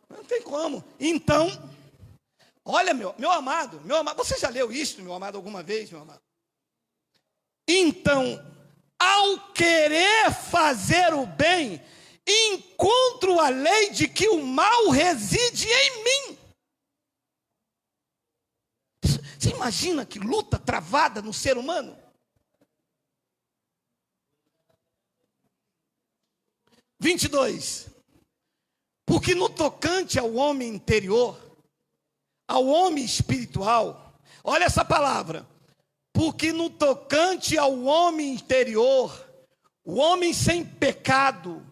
não tem como. Então, olha, meu amado, você já leu isso, meu amado, alguma vez, meu amado? Então, ao querer fazer o bem, encontro a lei de que o mal reside em mim. Você imagina que luta travada no ser humano? – 22. Porque no tocante ao homem interior, ao homem espiritual, olha essa palavra, porque no tocante ao homem interior, o homem sem pecado,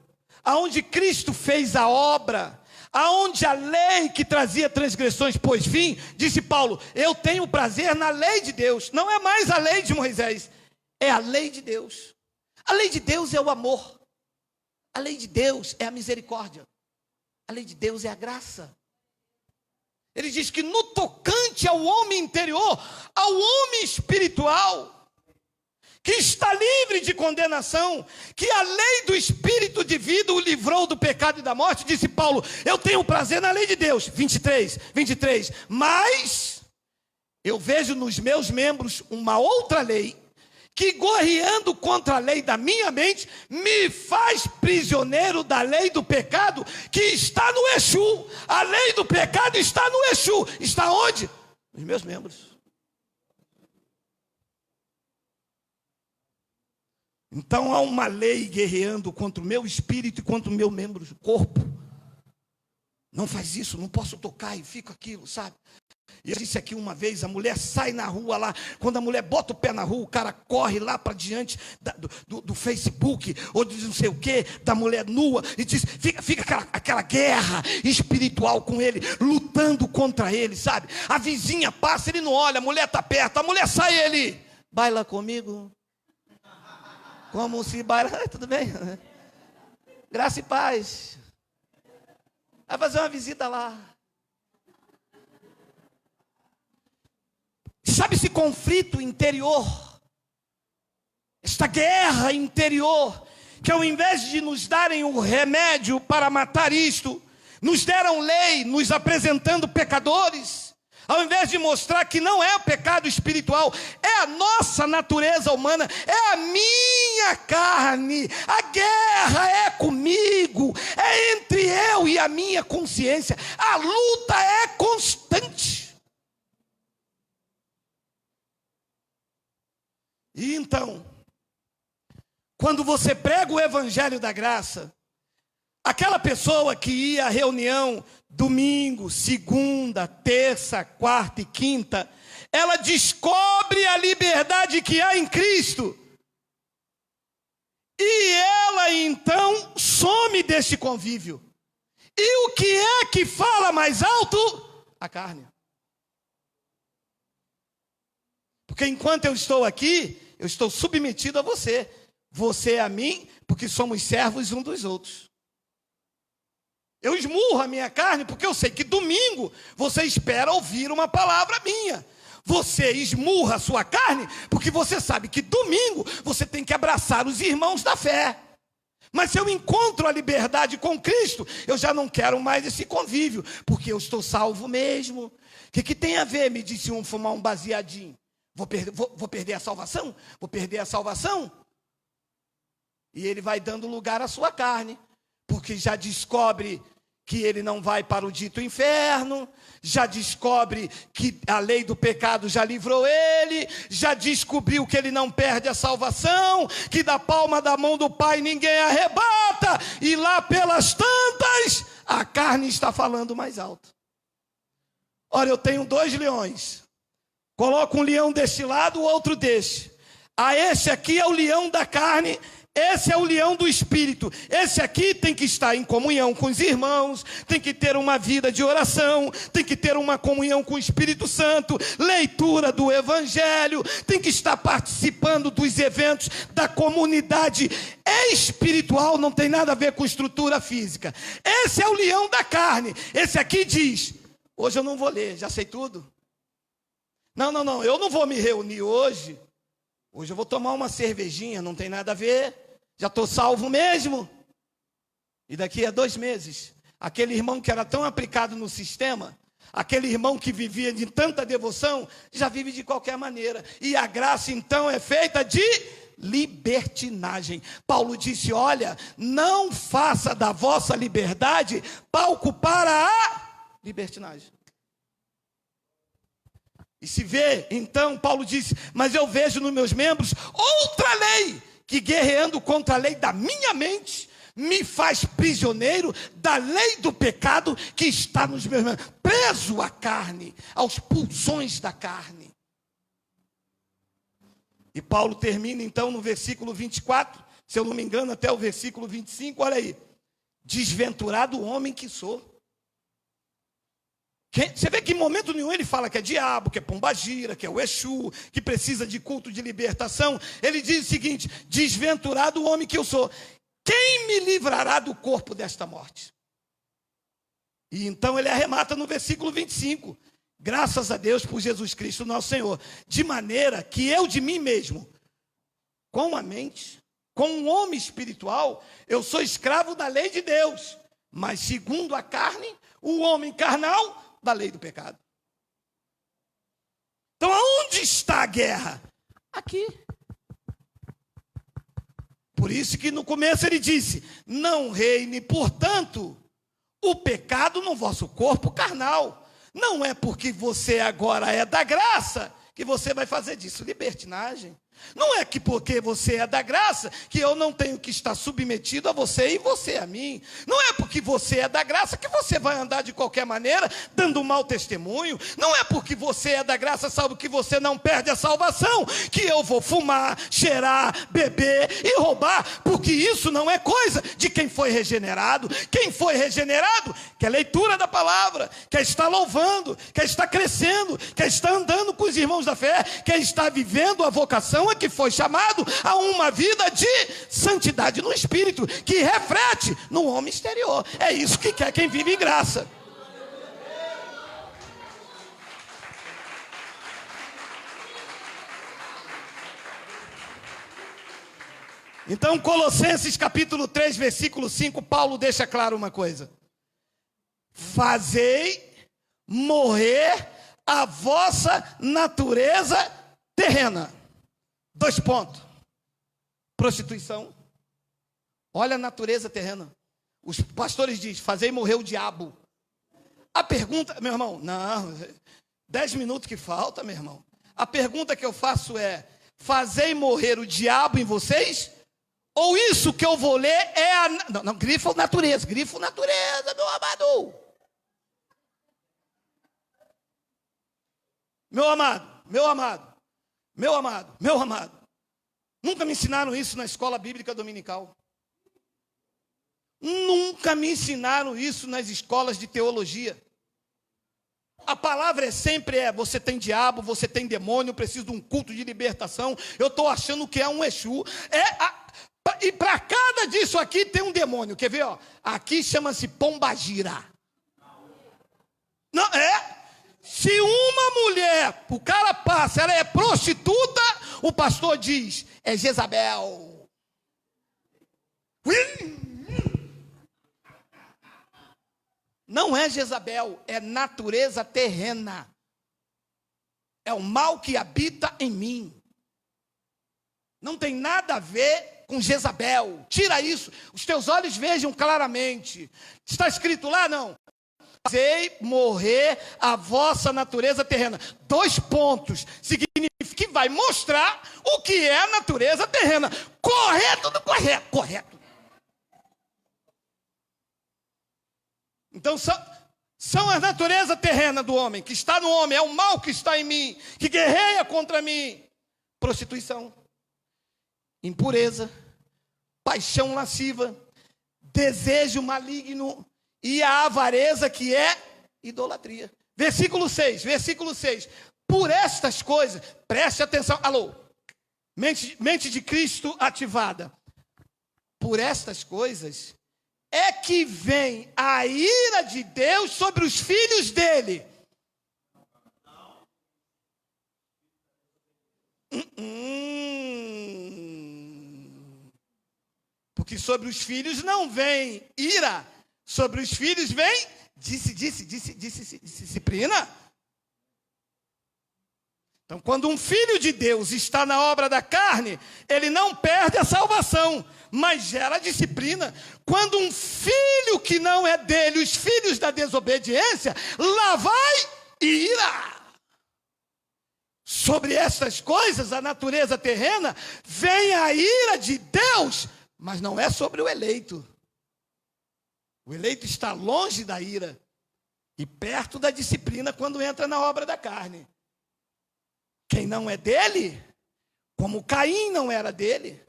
aonde Cristo fez a obra, aonde a lei que trazia transgressões pôs fim, disse Paulo, eu tenho prazer na lei de Deus, não é mais a lei de Moisés, é a lei de Deus. A lei de Deus é o amor, a lei de Deus é a misericórdia. A lei de Deus é a graça. Ele diz que no tocante ao homem interior, ao homem espiritual, que está livre de condenação, que a lei do Espírito de vida o livrou do pecado e da morte, disse Paulo, eu tenho prazer na lei de Deus, 23, mas eu vejo nos meus membros uma outra lei, que guerreando contra a lei da minha mente, me faz prisioneiro da lei do pecado, que está no Exu. A lei do pecado está no Exu. Está onde? Nos meus membros. Então há uma lei guerreando contra o meu espírito e contra o meu membro, corpo. Não faz isso, não posso tocar e fica aquilo, sabe? E eu disse aqui uma vez, a mulher sai na rua lá, quando a mulher bota o pé na rua, o cara corre lá para diante do Facebook, ou de não sei o que, da mulher nua, e diz, fica aquela guerra espiritual com ele, lutando contra ele, sabe? A vizinha passa, ele não olha, a mulher está perto, a mulher sai, ele, baila comigo, como se baila, tudo bem, graça e paz, vai fazer uma visita lá. Sabe esse conflito interior, esta guerra interior, que ao invés de nos darem o remédio para matar isto, nos deram lei, nos apresentando pecadores, ao invés de mostrar que não é o pecado espiritual, é a nossa natureza humana, é a minha carne, a guerra é comigo, é entre eu e a minha consciência, a luta é constante. E então, quando você prega o evangelho da graça, aquela pessoa que ia à reunião domingo, segunda, terça, quarta e quinta, ela descobre a liberdade que há em Cristo. E ela então some deste convívio. E o que é que fala mais alto? A carne. Porque enquanto eu estou aqui, eu estou submetido a você. Você a mim, porque somos servos um dos outros. Eu esmurro a minha carne, porque eu sei que domingo você espera ouvir uma palavra minha. Você esmurra a sua carne, porque você sabe que domingo você tem que abraçar os irmãos da fé. Mas se eu encontro a liberdade com Cristo, eu já não quero mais esse convívio, porque eu estou salvo mesmo. O que tem a ver, me disse um, fumar um baseadinho? Vou perder a salvação? Vou perder a salvação? E ele vai dando lugar à sua carne, porque já descobre que ele não vai para o dito inferno, já descobre que a lei do pecado já livrou ele, já descobriu que ele não perde a salvação, que da palma da mão do Pai ninguém arrebata, e lá pelas tantas, a carne está falando mais alto. Ora, eu tenho 2 leões. Coloca um leão deste lado, o outro deste. Esse aqui é o leão da carne, esse é o leão do espírito. Esse aqui tem que estar em comunhão com os irmãos, tem que ter uma vida de oração, tem que ter uma comunhão com o Espírito Santo, leitura do Evangelho, tem que estar participando dos eventos da comunidade espiritual, não tem nada a ver com estrutura física. Esse é o leão da carne. Esse aqui diz, hoje eu não vou ler, já sei tudo. Não, eu não vou me reunir hoje. Hoje eu vou tomar uma cervejinha, não tem nada a ver. Já estou salvo mesmo. E daqui a 2 meses, aquele irmão que era tão aplicado no sistema, aquele irmão que vivia de tanta devoção, já vive de qualquer maneira. E a graça então é feita de libertinagem. Paulo disse, olha, não faça da vossa liberdade palco para a libertinagem. E se vê, então, Paulo disse, mas eu vejo nos meus membros outra lei, que guerreando contra a lei da minha mente, me faz prisioneiro da lei do pecado que está nos meus membros, preso à carne, aos pulsões da carne. E Paulo termina então no versículo 24, se eu não me engano até o versículo 25, olha aí, desventurado homem que sou. Você vê que em momento nenhum ele fala que é diabo, que é pombagira, que é o Exu, que precisa de culto de libertação. Ele diz o seguinte, desventurado homem que eu sou, quem me livrará do corpo desta morte? E então ele arremata no versículo 25, graças a Deus por Jesus Cristo nosso Senhor, de maneira que eu de mim mesmo com a mente, com um homem espiritual, eu sou escravo da lei de Deus, mas segundo a carne, o homem carnal da lei do pecado. Então, aonde está a guerra? Aqui. Por isso que no começo ele disse: não reine, portanto, o pecado no vosso corpo carnal. Não é porque você agora é da graça que você vai fazer disso libertinagem. Não é que porque você é da graça que eu não tenho que estar submetido a você e você a mim. Não é porque você é da graça que você vai andar de qualquer maneira dando um mau testemunho. Não é porque você é da graça, salvo que você não perde a salvação, que eu vou fumar, cheirar, beber e roubar, porque isso não é coisa de quem foi regenerado. Quem foi regenerado quer leitura da palavra, quer estar louvando, quer estar crescendo, quer estar andando com os irmãos da fé, quer estar vivendo a vocação é que foi chamado a uma vida de santidade no espírito, que reflete no homem exterior. É isso que quer quem vive em graça. Então, Colossenses capítulo 3, versículo 5, Paulo deixa claro uma coisa: fazei morrer a vossa natureza terrena. 2 pontos. Prostituição. Olha a natureza terrena. Os pastores dizem: fazei morrer o diabo. A pergunta, meu irmão, não, 10 minutos que falta, meu irmão. A pergunta que eu faço é: fazei morrer o diabo em vocês? Ou isso que eu vou ler é a... Não, grifo natureza, meu amado. Meu amado. Nunca me ensinaram isso na escola bíblica dominical. Nunca me ensinaram isso nas escolas de teologia. A palavra sempre você tem diabo, você tem demônio, preciso de um culto de libertação, eu estou achando que é um Exu. E para cada disso aqui tem um demônio. Quer ver? Ó? Aqui chama-se pombagira. Não, se uma mulher, o cara passa, ela é prostituta, o pastor diz: é Jezabel. Não é Jezabel, é natureza terrena. É o mal que habita em mim. Não tem nada a ver com Jezabel. Tira isso, os teus olhos vejam claramente. Está escrito lá? Não. Fazei morrer a vossa natureza terrena. 2 pontos. Significa que vai mostrar o que é a natureza terrena. Correto do correto. Então são a natureza terrena do homem, que está no homem, é o mal que está em mim, que guerreia contra mim. Prostituição, impureza, paixão lasciva, desejo maligno e a avareza, que é idolatria. Versículo 6. Por estas coisas, preste atenção, alô, mente de Cristo ativada. Por estas coisas é que vem a ira de Deus sobre os filhos dele. Porque sobre os filhos não vem ira, sobre os filhos vem disciplina. Então, quando um filho de Deus está na obra da carne, ele não perde a salvação, mas gera disciplina. Quando um filho que não é dele, os filhos da desobediência, lá vai ira. Sobre essas coisas, a natureza terrena, vem a ira de Deus, mas não é sobre o eleito. O eleito está longe da ira e perto da disciplina quando entra na obra da carne. Quem não é dele, como Caim não era dele,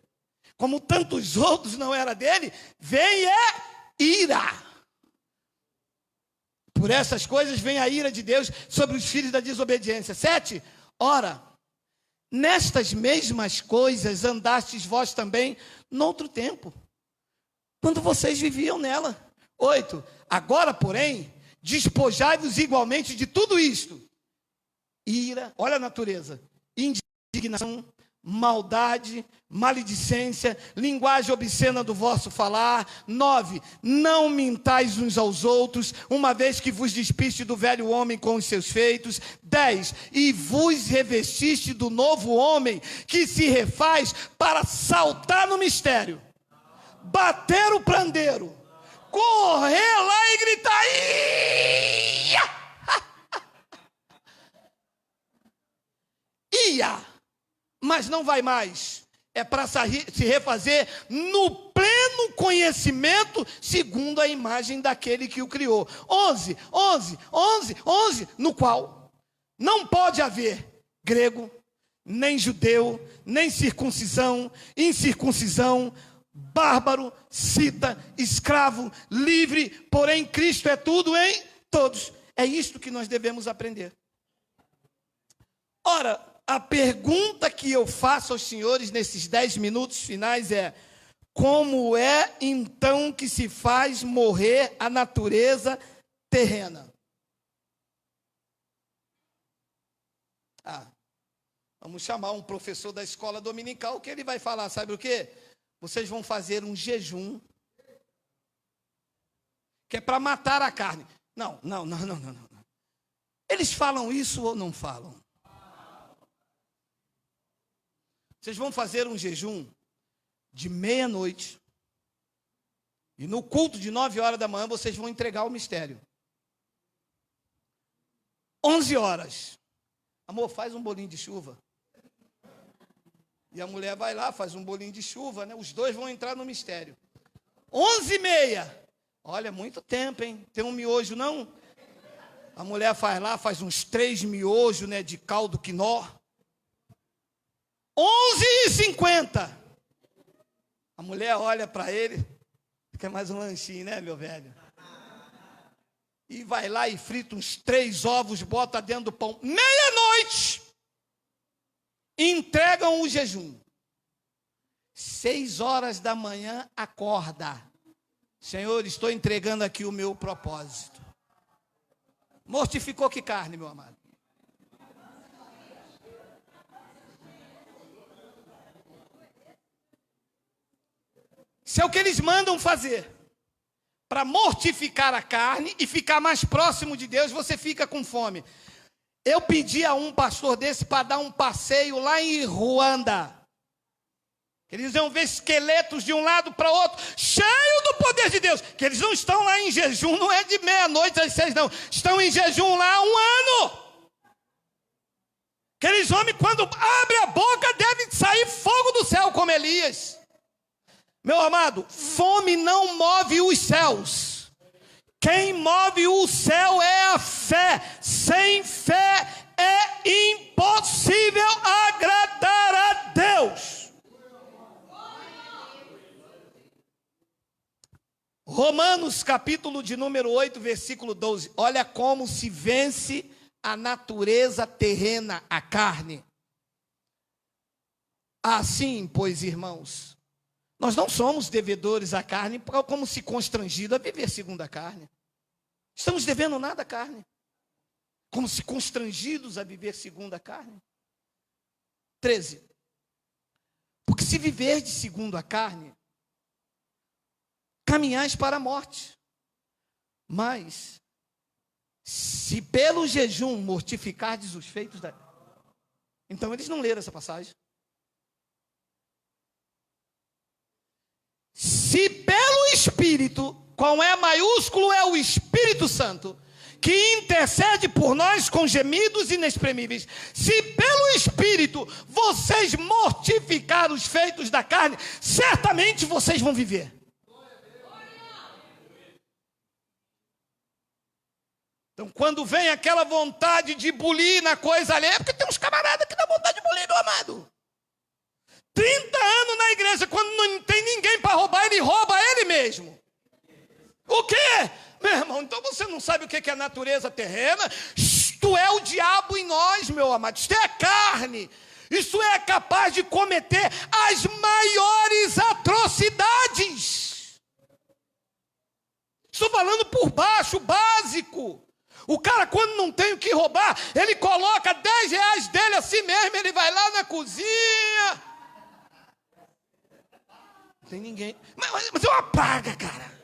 como tantos outros não era dele, vem ira. Por essas coisas vem a ira de Deus sobre os filhos da desobediência. 7. Ora, nestas mesmas coisas andastes vós também noutro tempo, quando vocês viviam nela. 8. Agora, porém, despojai-vos igualmente de tudo isto: ira, olha a natureza, indignação, maldade, maledicência, linguagem obscena do vosso falar. 9, não mintais uns aos outros, uma vez que vos despiste do velho homem com os seus feitos. 10, e vos revestiste do novo homem, que se refaz para saltar no mistério, bater o pandeiro, correr lá e gritar: ia! Ia! Mas não vai mais. É para se refazer no pleno conhecimento, segundo a imagem daquele que o criou. 11, no qual não pode haver grego, nem judeu, nem circuncisão, incircuncisão, bárbaro, cita, escravo, livre, porém Cristo é tudo em todos. É isto que nós devemos aprender. Ora, a pergunta que eu faço aos senhores nesses 10 minutos finais é: como é então que se faz morrer a natureza terrena? Vamos chamar um professor da escola dominical, que ele vai falar, sabe o quê? Vocês vão fazer um jejum, que é para matar a carne. Não. Eles falam isso ou não falam? Vocês vão fazer um jejum de meia-noite, e no culto de 9 horas da manhã vocês vão entregar o mistério. 11 horas. Amor, faz um bolinho de chuva. E a mulher vai lá, faz um bolinho de chuva, né? Os dois vão entrar no mistério. 11h30. Olha, muito tempo, hein? Tem um miojo, não? A mulher faz lá, faz uns 3 miojos, né, de caldo quinó. 11h50. A mulher olha para ele, quer mais um lanchinho, né, meu velho? E vai lá e frita uns 3 ovos, bota dentro do pão. Meia-noite, entregam o jejum. 6 horas da manhã, acorda. Senhor, estou entregando aqui o meu propósito. Mortificou que carne, meu amado? Isso é o que eles mandam fazer. Para mortificar a carne e ficar mais próximo de Deus, você fica com fome. Eu pedi a um pastor desse para dar um passeio lá em Ruanda. Eles iam ver esqueletos de um lado para outro, cheio do poder de Deus. Que eles não estão lá em jejum, não é de meia-noite às 6, não. Estão em jejum lá há 1 ano. Aqueles homens, quando abrem a boca, devem sair fogo do céu, como Elias. Meu amado, fome não move os céus. Quem move o céu é a fé. Sem fé é impossível agradar a Deus. Romanos, capítulo de número 8, versículo 12. Olha como se vence a natureza terrena, a carne. Assim, pois, irmãos, nós não somos devedores à carne, como se constrangido a viver segundo a carne. Estamos devendo nada à carne, como se constrangidos a viver segundo a carne. 13. Porque se viverdes segundo a carne, caminhais para a morte. Mas, se pelo jejum mortificardes os feitos da... Então eles não leram essa passagem. Se pelo Espírito, qual é maiúsculo, é o Espírito Santo, que intercede por nós com gemidos inexprimíveis. Se pelo Espírito vocês mortificar os feitos da carne, certamente vocês vão viver. Então, quando vem aquela vontade de bulir na coisa ali, é porque tem uns camaradas que dão vontade de bulir, meu amado. 30 anos na igreja, quando não tem ninguém para roubar, ele rouba ele mesmo. O quê? Meu irmão, então você não sabe o que é a natureza terrena? Isto é o diabo em nós, meu amado. Isto é a carne. Isso é capaz de cometer as maiores atrocidades. Estou falando por baixo, básico. O cara, quando não tem o que roubar, ele coloca 10 reais dele assim mesmo, ele vai lá na cozinha. Não tem ninguém. Mas é uma praga, cara.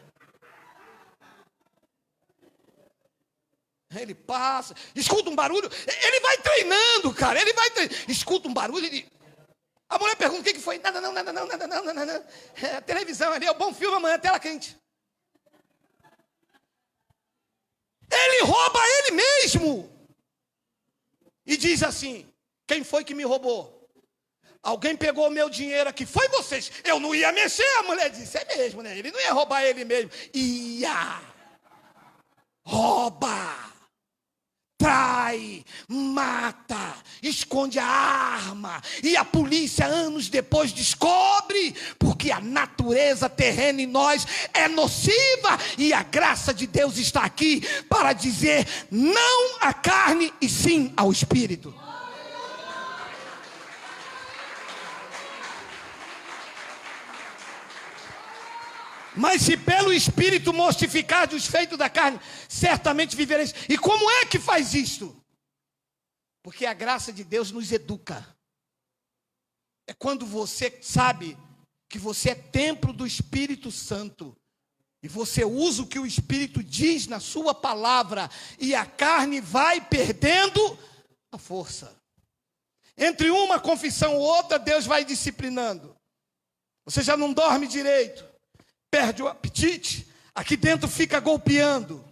Ele passa, escuta um barulho, ele vai treinando, cara. Ele vai treinando. Escuta um barulho, ele... A mulher pergunta: o que foi? Nada não. É a televisão ali, é o bom filme amanhã, tela quente. Ele rouba ele mesmo. E diz assim: quem foi que me roubou? Alguém pegou o meu dinheiro aqui. Foi vocês. Eu não ia mexer. A mulher disse: é mesmo, né? Ele não ia roubar ele mesmo. Ia. Rouba. Trai, mata, esconde a arma, e a polícia anos depois descobre, porque a natureza terrena em nós é nociva, e a graça de Deus está aqui para dizer não à carne e sim ao espírito. Mas se pelo Espírito mortificar os feitos da carne, certamente vivereis. E como é que faz isto? Porque a graça de Deus nos educa. É quando você sabe que você é templo do Espírito Santo. E você usa o que o Espírito diz na sua palavra. E a carne vai perdendo a força. Entre uma confissão ou outra, Deus vai disciplinando. Você já não dorme direito. Perde o apetite, aqui dentro fica golpeando,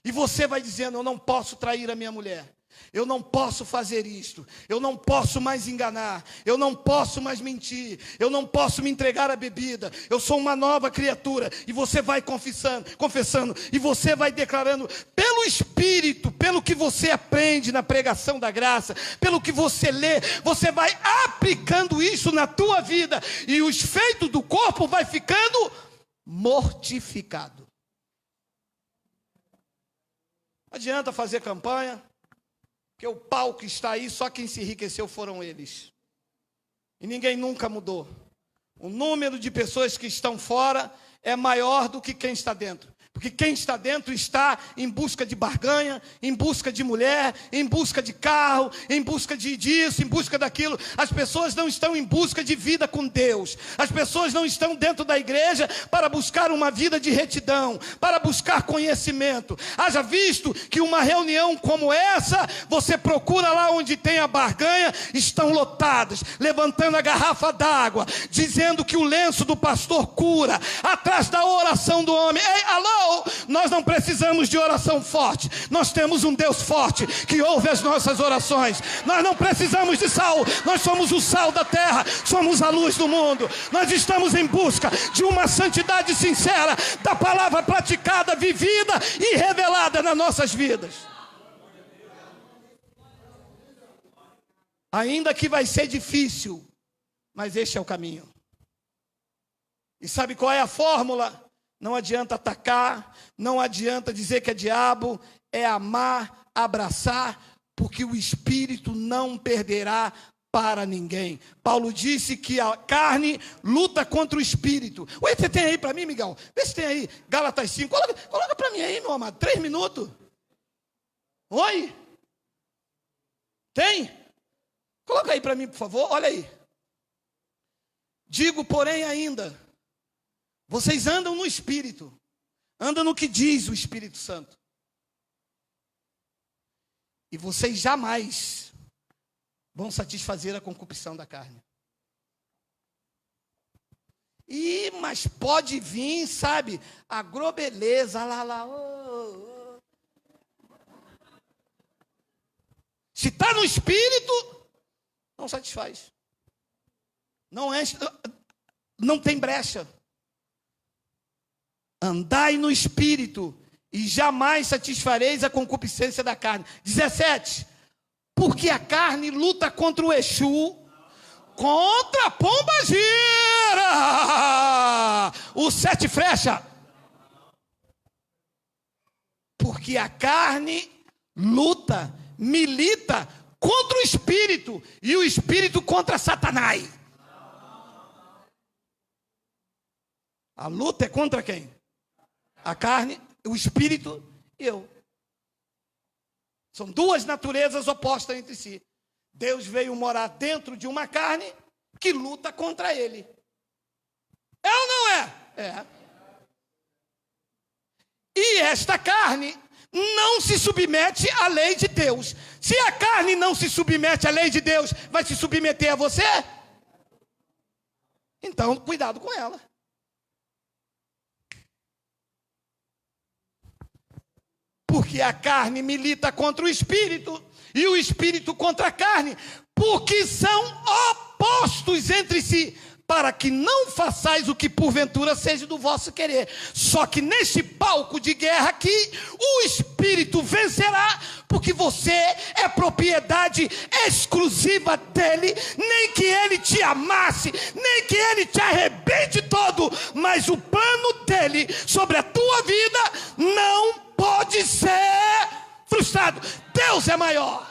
e você vai dizendo: eu não posso trair a minha mulher, eu não posso fazer isto, eu não posso mais enganar, eu não posso mais mentir, eu não posso me entregar à bebida, eu sou uma nova criatura. E você vai confessando, e você vai declarando pelo Espírito, pelo que você aprende na pregação da graça, pelo que você lê, você vai aplicando isso na tua vida, e os feitos do corpo vai ficando mortificado. Não adianta fazer campanha, porque o pau que está aí, só quem se enriqueceu foram eles. E ninguém nunca mudou. O número de pessoas que estão fora é maior do que quem está dentro. Porque quem está dentro está em busca de barganha, em busca de mulher, em busca de carro, em busca disso, em busca daquilo. As pessoas não estão em busca de vida com Deus. As pessoas não estão dentro da igreja para buscar uma vida de retidão, para buscar conhecimento. Haja visto que uma reunião como essa, você procura lá onde tem a barganha, estão lotadas, levantando a garrafa d'água, dizendo que o lenço do pastor cura, atrás da oração do homem. Ei, alô? Nós não precisamos de oração forte. Nós temos um Deus forte que ouve as nossas orações. Nós não precisamos de sal. Nós somos o sal da terra. Somos a luz do mundo. Nós estamos em busca de uma santidade sincera, da palavra praticada, vivida e revelada nas nossas vidas. Ainda que vai ser difícil, mas este é o caminho. E sabe qual é a fórmula? Não adianta atacar, não adianta dizer que é diabo, é amar, abraçar, porque o Espírito não perderá para ninguém. Paulo disse que a carne luta contra o Espírito. Ué, você tem aí para mim, Miguel? Vê se tem aí, Gálatas 5. Coloca para mim aí, meu amado, 3 minutos. Oi? Tem? Coloca aí para mim, por favor, olha aí. Digo, porém, ainda... Vocês andam no Espírito, andam no que diz o Espírito Santo. E vocês jamais vão satisfazer a concupiscão da carne. Mas pode vir, sabe, agrobeleza, lá. Se está no Espírito, não satisfaz. Não tem brecha. Andai no Espírito, e jamais satisfareis a concupiscência da carne. 17. Porque a carne luta contra o Exu, contra a pomba gira. O 7 flecha. Porque a carne luta, milita contra o Espírito, e o Espírito contra Satanás. A luta é contra quem? A carne, o Espírito e eu. São duas naturezas opostas entre si. Deus veio morar dentro de uma carne que luta contra ele. É ou não é? É. E esta carne não se submete à lei de Deus. Se a carne não se submete à lei de Deus, vai se submeter a você? Então, cuidado com ela. Porque a carne milita contra o espírito e o espírito contra a carne, porque são opostos entre si, para que não façais o que porventura seja do vosso querer. Só que neste palco de guerra aqui, o espírito vencerá, porque você é propriedade exclusiva dele. Nem que ele te amasse, nem que ele te arrebente todo, mas o plano dele sobre a tua vida não pode ser frustrado. Deus é maior.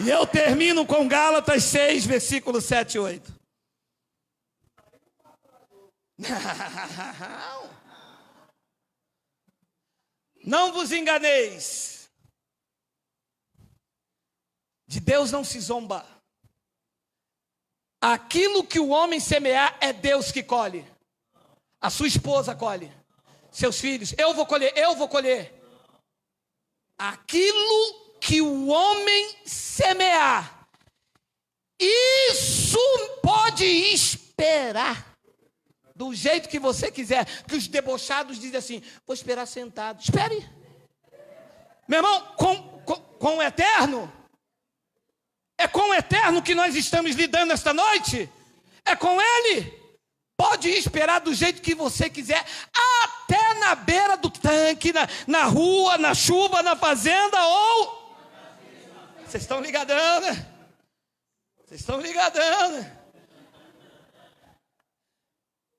E eu termino com Gálatas 6, versículos 7 e 8. Não vos enganeis. De Deus não se zomba. Aquilo que o homem semear é Deus que colhe. A sua esposa colhe. Seus filhos, eu vou colher. Aquilo que o homem semear, isso pode esperar do jeito que você quiser. Que os debochados dizem assim: vou esperar sentado. Espere, meu irmão, com o eterno. É com o eterno que nós estamos lidando esta noite. É com ele. Pode esperar do jeito que você quiser, até na beira do tanque, na rua, na chuva, na fazenda ou... Vocês estão ligadão, né? Vocês estão ligadão, né?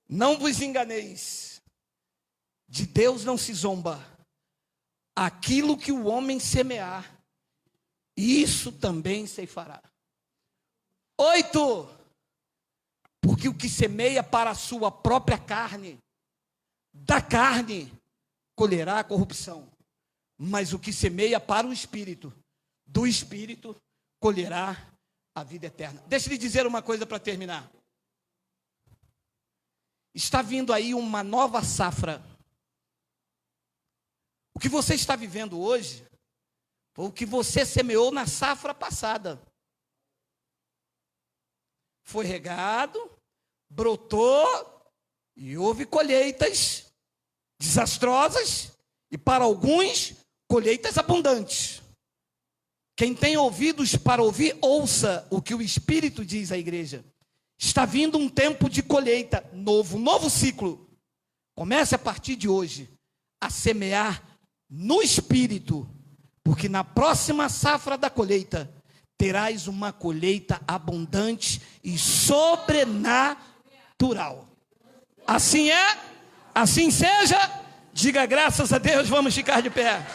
Não vos enganeis. De Deus não se zomba. Aquilo que o homem semear, isso também ceifará. 8. Porque o que semeia para a sua própria carne, da carne colherá a corrupção. Mas o que semeia para o Espírito, do Espírito colherá a vida eterna. Deixa eu lhe dizer uma coisa para terminar. Está vindo aí uma nova safra. O que você está vivendo hoje foi o que você semeou na safra passada. Foi regado, brotou e houve colheitas desastrosas e para alguns colheitas abundantes. Quem tem ouvidos para ouvir, ouça o que o Espírito diz à igreja. Está vindo um tempo de colheita novo ciclo. Comece a partir de hoje a semear no Espírito, porque na próxima safra da colheita terás uma colheita abundante e sobrenatural. Assim é, assim seja. Diga graças a Deus, vamos ficar de pé.